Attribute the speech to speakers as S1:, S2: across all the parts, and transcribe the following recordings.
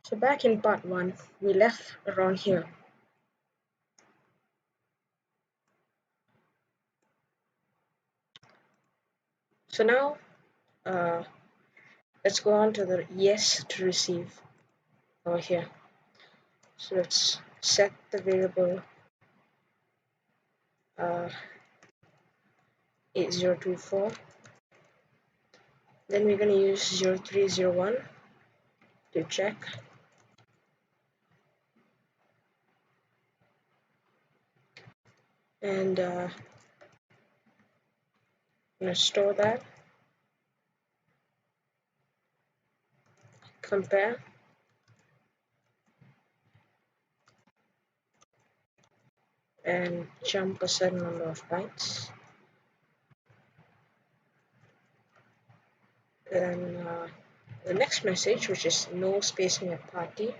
S1: So back in part 1, we left around here. So now, let's go on to the yes to receive over here. So let's set the variable 8024. Then we're going to use 0301 to check. And I'm going to store that. Compare. And jump a certain number of bytes. Then the next message, which is no spacing at party,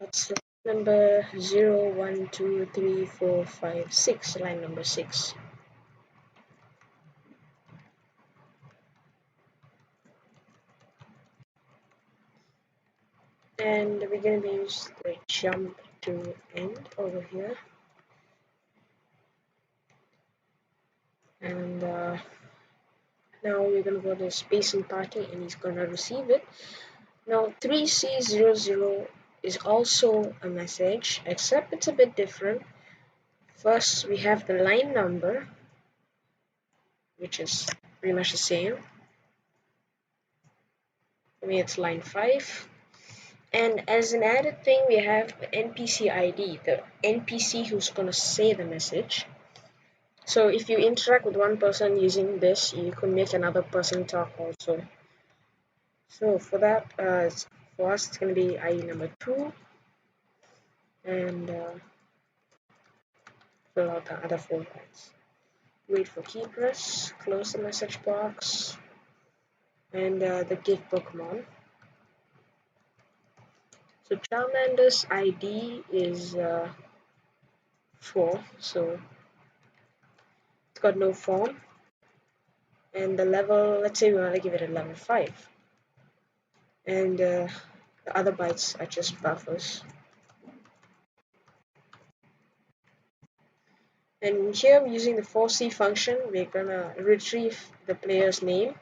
S1: that's number 0, 1, 2, 3, 4, 5, 6, line number 6. And we're going to use the jump to end over here. And now we're going to go to spacing party and he's going to receive it. Now 3C00 is also a message, except it's a bit different. First we have the line number, which is pretty much the same. I mean, it's line 5. And as an added thing, we have the NPC ID, the NPC who's going to say the message. So if you interact with one person using this, you can make another person talk also. So for that, for us, it's going to be ID number 2. And fill out the other 4 lines. Wait for key press, close the message box, and the give Pokemon. So Charmander's ID is 4, so it's got no form. And the level, let's say we want to give it a level 5. And the other bytes are just buffers. And here, using the 4C function, we're gonna retrieve the player's name.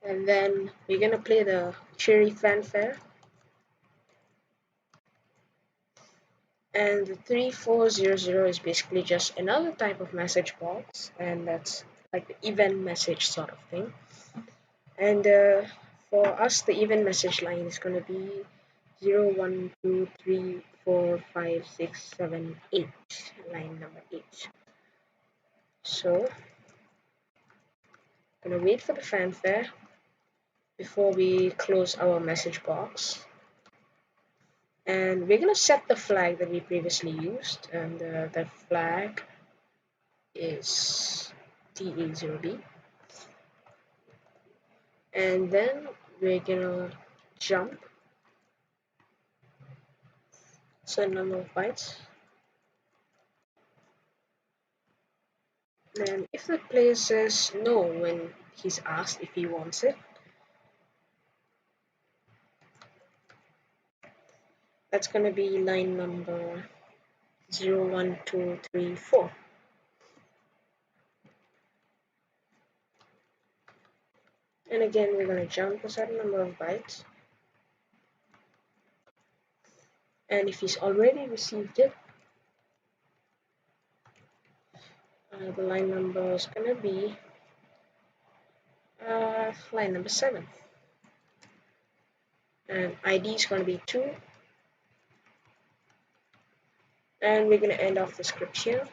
S1: And then we're gonna play the Cherry Fanfare. And the 3400 is basically just another type of message box, and that's like the event message sort of thing. And for us, the event message line is going to be 0, 1, 2, 3, 4, 5, 6, 7, 8, line number 8. So I'm going to wait for the fanfare before we close our message box. And we're going to set the flag that we previously used, and that flag is TA0B. And then we're going to jump certain number of bytes. And if the player says no when he's asked if he wants it, that's going to be line number 0, 1, 2, 3, 4. And again, we're going to jump a certain number of bytes. And if he's already received it, the line number is going to be line number 7. And ID is going to be 2. And we're going to end off the script here.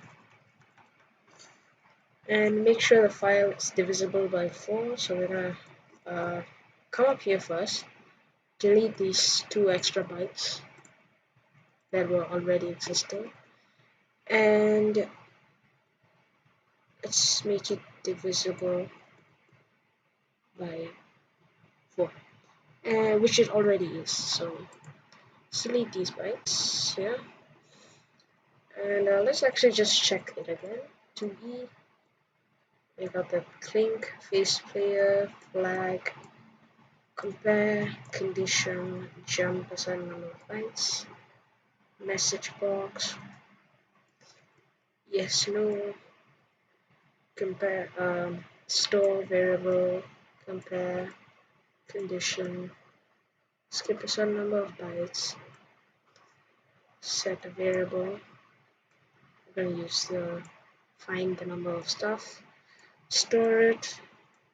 S1: And make sure the file is divisible by 4. So we're going to come up here first, delete these 2 extra bytes that were already existing, and let's make it divisible by 4, which it already is. So delete these bytes here, and let's actually just check it again. 2E, we got the clink, face player, flag, compare condition jump a certain number of bytes, message box, yes no, compare store variable, compare condition, skip a certain number of bytes, set a variable. We're going to use the find the number of stuff, store it,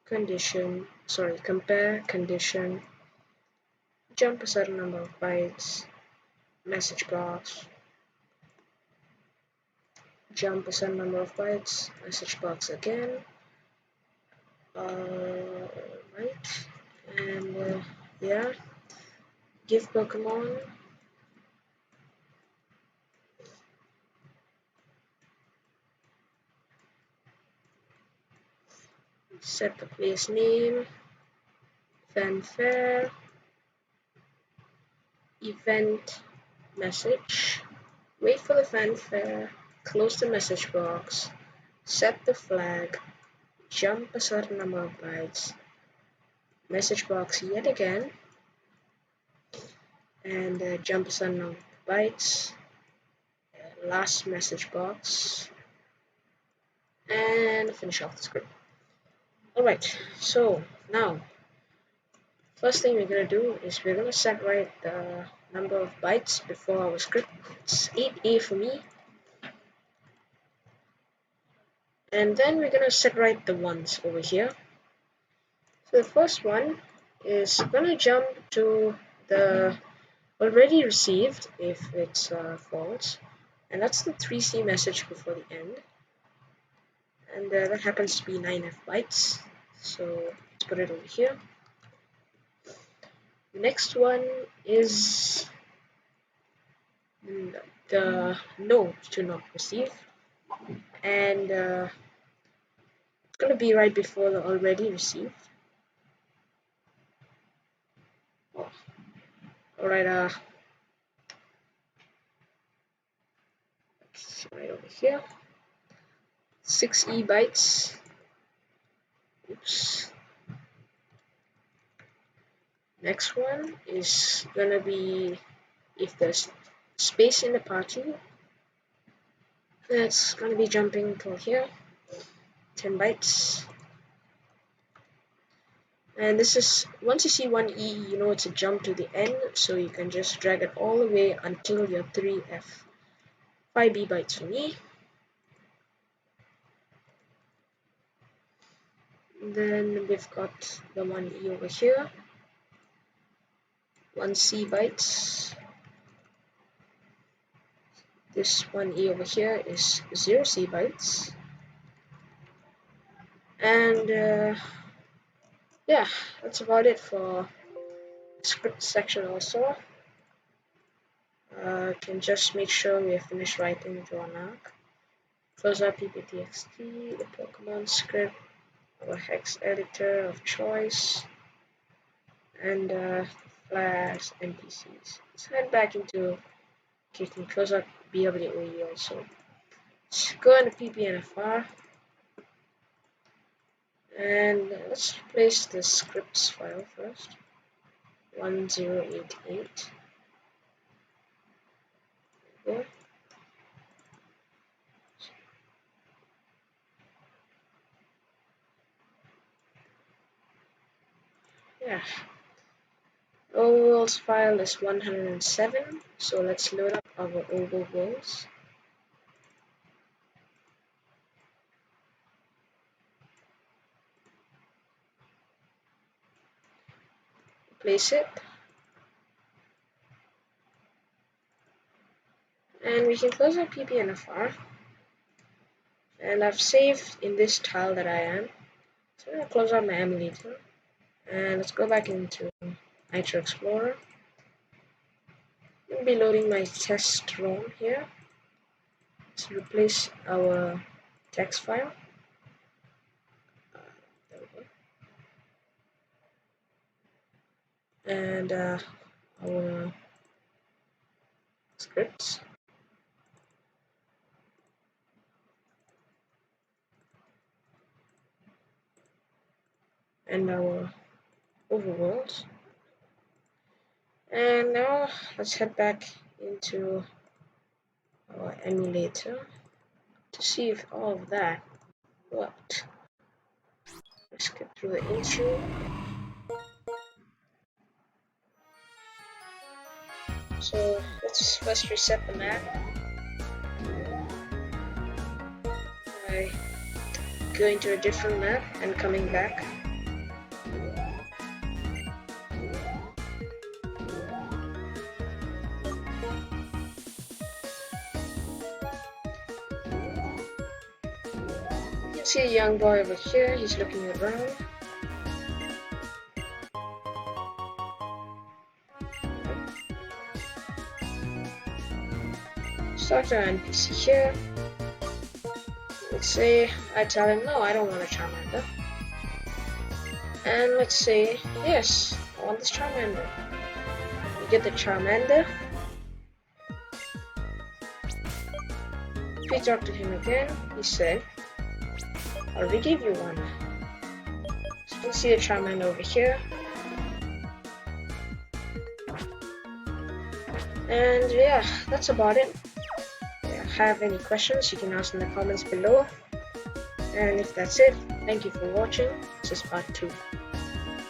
S1: compare condition, jump a certain number of bytes, message box, jump a certain number of bytes, message box again, right, and yeah, give Pokemon, set the place name, fanfare, event message, wait for the fanfare, close the message box, set the flag, jump a certain number of bytes, message box yet again, and jump a certain number of bytes, last message box, and finish off the script. Alright, so now first thing we're going to do is we're going to set right the number of bytes before our script. It's 8A for me. And then we're going to set right the ones over here. So the first one is going to jump to the already received if it's false. And that's the 3C message before the end. And that happens to be 9F bytes. So let's put it over here. The next one is the no to not receive, and it's going to be right before the already received. Oh. Alright, right over here, 6E bytes. Oops. Next one is gonna be if there's space in the party, that's gonna be jumping till here, 10 bytes. And this is, once you see 1E, you know it's a jump to the end, so you can just drag it all the way until your 3F. 5B bytes for me. Then we've got the 1E over here, 1C bytes. This 1E over here is 0C bytes. And yeah, that's about it for the script section also. Can just make sure we have finished writing the drawn arc. Close our pptxt, the Pokemon script, our hex editor of choice, and flags, NPCs. Let's head back into, okay, can close out BWE also. Let's go into ppnfr, and let's replace the scripts file first. 1088. There. Yeah. Overworlds file is 107, so let's load up our overworlds. Place it, and we can close our ppnfr, and I've saved in this tile that I am, so I'm going to close out my emulator, and let's go back into Nitro Explorer. I'm going to be loading my test ROM here to replace our text file. There we go. And our scripts. And our overworld. And now let's head back into our emulator to see if all of that worked. Let's get through the intro. So let's first reset the map by going to a different map and coming back. You can see a young boy over here, he's looking around. Start our NPC here. Let's say I tell him, no, I don't want a Charmander. And let's say, yes, I want this Charmander. You get the Charmander. If we talk to him again, he said, I already gave you one. So you can see the Charmander over here. And yeah, that's about it. If you have any questions, you can ask in the comments below. And if that's it, thank you for watching. This is part 2.